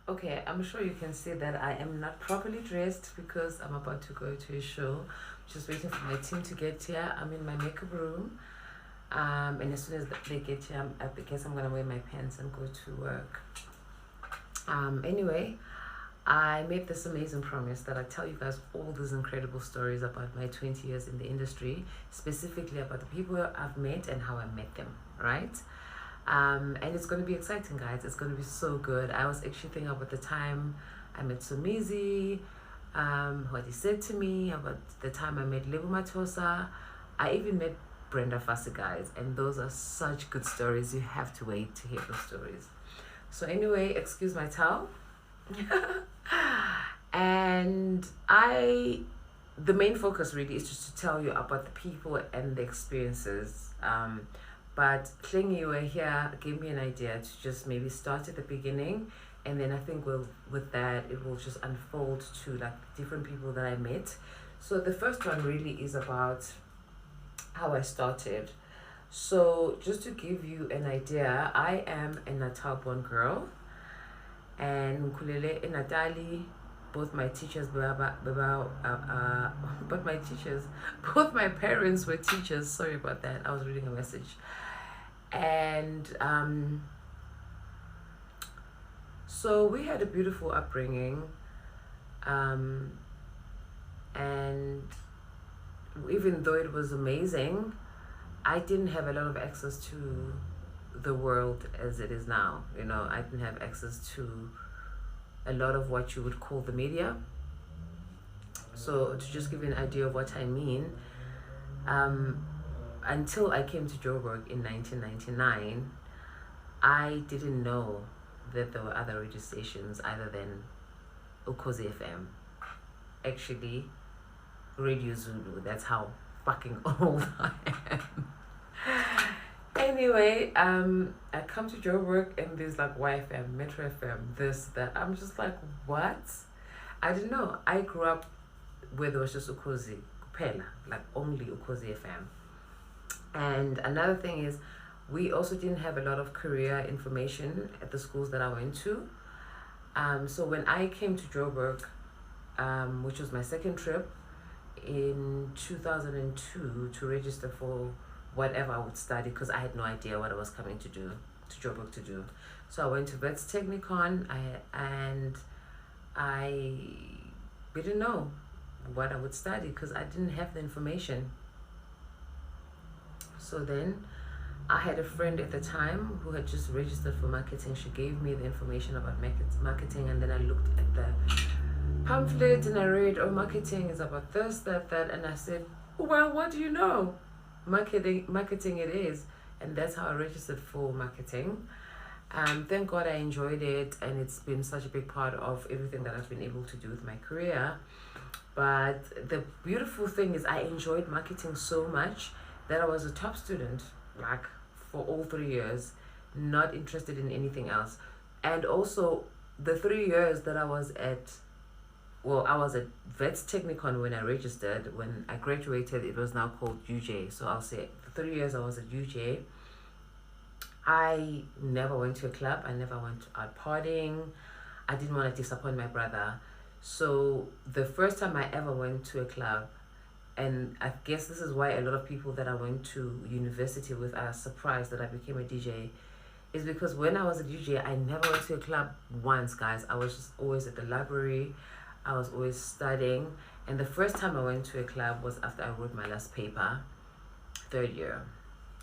Okay, I'm sure you can see that I am not properly dressed because I'm about to go to a show. Just waiting for my team to get here. I'm in my makeup room. And as soon as they get here, I guess I'm gonna wear my pants and go to work. Anyway, I made this amazing promise that I tell you guys all these incredible stories about my 20 years in the industry, specifically about the people I've met and how I met them, right? And it's going to be exciting, guys. It's going to be so good. I was actually thinking about the time I met Sumizi, what he said to me, about the time I met Lebu Matosa. I even met Brenda Fassi, guys, and those are such good stories. You have to wait to hear the stories. So anyway, excuse my towel. And the main focus really is just to tell you about the people and the experiences. But Klingy, you were here, gave me an idea to just maybe start at the beginning, and then I think with that it will just unfold to like different people that I met. So the first one really is about how I started. So just to give you an idea, I am a Natal-born girl, and Kulele in Natali, both my teachers but my teachers, both my parents were teachers. Sorry about that, I was reading a message. And so we had a beautiful upbringing, and even though it was amazing, I didn't have a lot of access to the world as it is now. You know, I didn't have access to a lot of what you would call the media. So to just give you an idea of what I mean, until I came to Joburg in 1999, I didn't know that there were other radio stations other than Ukhozi FM. Actually, Radio Zulu. That's how fucking old I am. Anyway, I come to Joburg and there's like YFM, Metro FM, this, that. I'm just like, what? I didn't know. I grew up where there was just Ukhozi, Kupela, like only Ukhozi FM. And another thing is, we also didn't have a lot of career information at the schools that I went to. So when I came to Joburg, which was my second trip in 2002 to register for whatever I would study, because I had no idea what I was coming to do to Joburg to do. So I went to Vets Technicon, and I didn't know what I would study because I didn't have the information. So then I had a friend at the time who had just registered for marketing. She gave me the information about marketing, and then I looked at the pamphlet and I read, oh, marketing is about this, that, and I said, well, what do you know? Marketing it is. And that's how I registered for marketing. Thank God I enjoyed it, and it's been such a big part of everything that I've been able to do with my career. But the beautiful thing is I enjoyed marketing so much that I was a top student, like for all 3 years, not interested in anything else. And also the 3 years that I was at Vets Technicon when I registered. When I graduated, it was now called UJ. So I'll say the 3 years I was at UJ, I never went to a club. I never went out partying. I didn't want to disappoint my brother. So the first time I ever went to a club, and I guess this is why a lot of people that I went to university with are surprised that I became a DJ, is because when I was at UJ, I never went to a club once, guys. I was just always at the library. I was always studying. And the first time I went to a club was after I wrote my last paper, third year.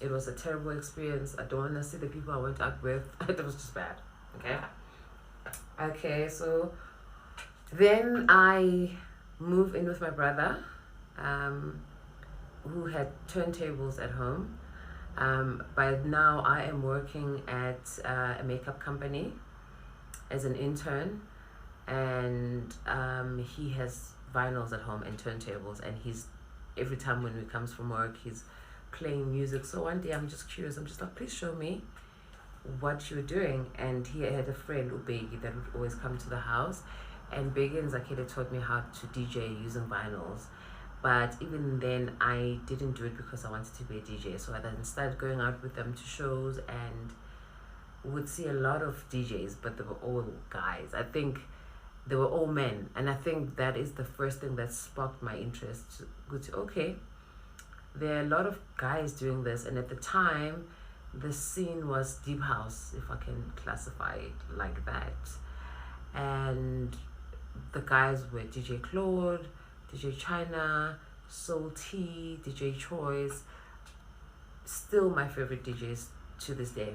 It was a terrible experience. I don't want to see the people I went out with. It was just bad. Okay, so then I moved in with my brother, who had turntables at home. By now I am working at a makeup company as an intern, and he has vinyls at home and turntables, and he's every time when he comes from work he's playing music. So one day I'm just curious, I'm just like, please show me what you're doing. And he had a friend, Ubegi, that would always come to the house, and Begi and Zakeda taught me how to DJ using vinyls. But even then I didn't do it because I wanted to be a DJ. So I then started going out with them to shows, and would see a lot of DJs, but they were all guys. I think they were all men, and I think that is the first thing that sparked my interest. Which, okay, there are a lot of guys doing this, and at the time, the scene was deep house, if I can classify it like that. And the guys were DJ Claude, DJ China, Soul T, DJ Choice, still my favorite DJs to this day.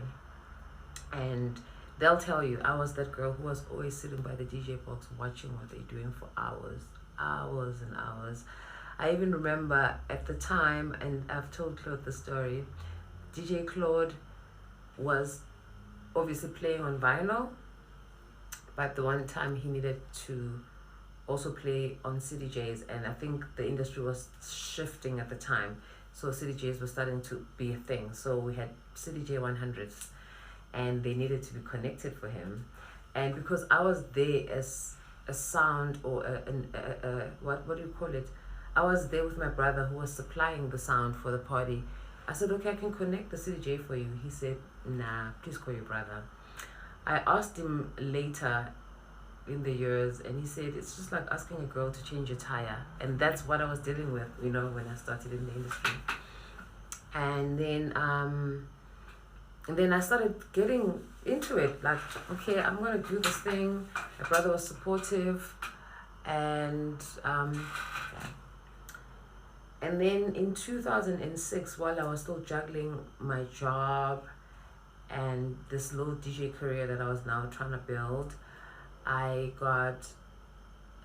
And they'll tell you I was that girl who was always sitting by the DJ box watching what they're doing for hours and hours. I even remember at the time, and I've told Claude the story, DJ Claude was obviously playing on vinyl, but the one time he needed to also play on CDJs, and I think the industry was shifting at the time, so CDJs were starting to be a thing. So we had CDJ 100s, and they needed to be connected for him. And because I was there as a sound or what do you call it? I was there with my brother who was supplying the sound for the party. I said, okay, I can connect the CDJ for you. He said, nah, please call your brother. I asked him later in the years, and he said, it's just like asking a girl to change a tire. And that's what I was dealing with, when I started in the industry. And then I started getting into it, like, okay, I'm gonna do this thing. My brother was supportive, and then in 2006, while I was still juggling my job and this little DJ career that I was now trying to build, I got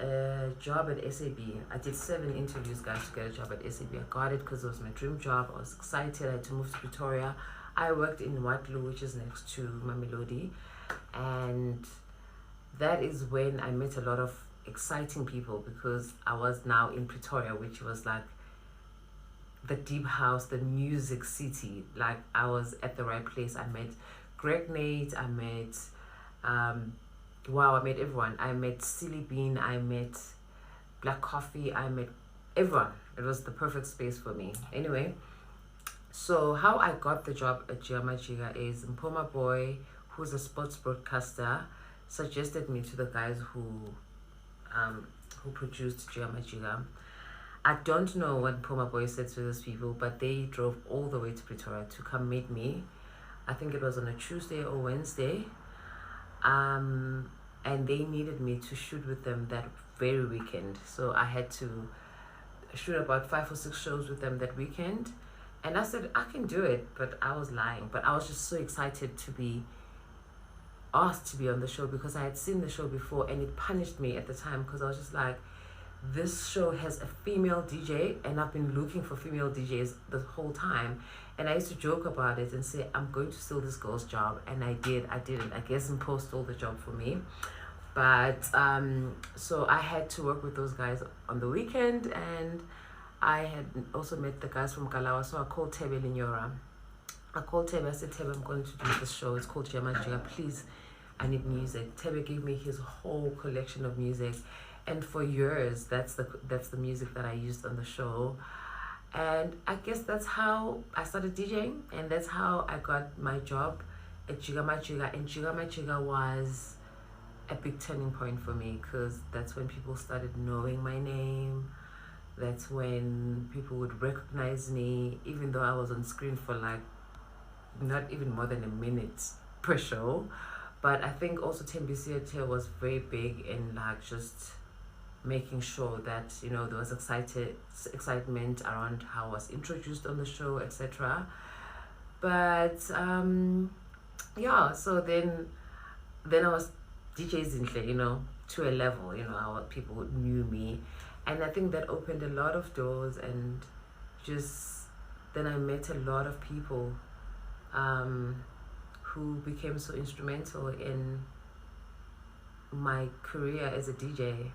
a job at SAB. I did 7 interviews, guys, to get a job at SAB. I got it because it was my dream job. I was excited. I had to move to Pretoria. I worked in Waterloo, which is next to Mamelodi, and that is when I met a lot of exciting people, because I was now in Pretoria, which was like the deep house, the music city. Like, I was at the right place. I met Greg Nate, I met I met everyone. I met Silly Bean, I met Black Coffee, I met everyone. It was the perfect space for me. Anyway, so how I got the job at Jiga Jiga is Mpoma Boy, who's a sports broadcaster, suggested me to the guys who produced Jiga Jiga. I don't know what Mpoma Boy said to those people, but they drove all the way to Pretoria to come meet me. I think it was on a Tuesday or Wednesday. And they needed me to shoot with them that very weekend. So I had to shoot about 5 or 6 shows with them that weekend. And I said, I can do it, but I was lying. But I was just so excited to be asked to be on the show, because I had seen the show before, and it punished me at the time, because I was just like, this show has a female DJ, and I've been looking for female DJs the whole time. And I used to joke about it and say, I'm going to steal this girl's job. And I didn't. I guess Impo stole the job for me. But so I had to work with those guys on the weekend, and I had also met the guys from Kalawa. So I called Tebe Linyora. I called Tebe. I said, Tebe, I'm going to do this show. It's called Jiga Jiga. Please, I need music. Tebe gave me his whole collection of music. And for years, that's the music that I used on the show. And I guess that's how I started DJing, and that's how I got my job at Jiga Jiga. And Jiga Jiga was a big turning point for me, because that's when people started knowing my name. That's when people would recognize me, even though I was on screen for like not even more than a minute per show. But I think also Tembisiete was very big in like just making sure that, you know, there was excitement around how I was introduced on the show, etc. But yeah, so then I was DJ Zinhle, you know, to a level, you know, how people knew me. And I think that opened a lot of doors, and just then I met a lot of people who became so instrumental in my career as a DJ.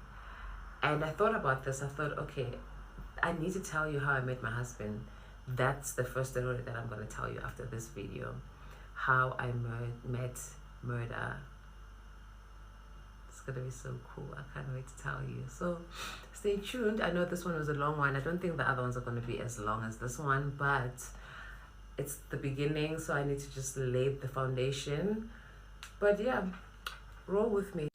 And I thought about this. I thought, okay, I need to tell you how I met my husband. That's the first story that I'm going to tell you after this video. How I met Murder. It's going to be so cool. I can't wait to tell you. So stay tuned. I know this one was a long one. I don't think the other ones are going to be as long as this one, but it's the beginning, so I need to just lay the foundation But yeah, roll with me.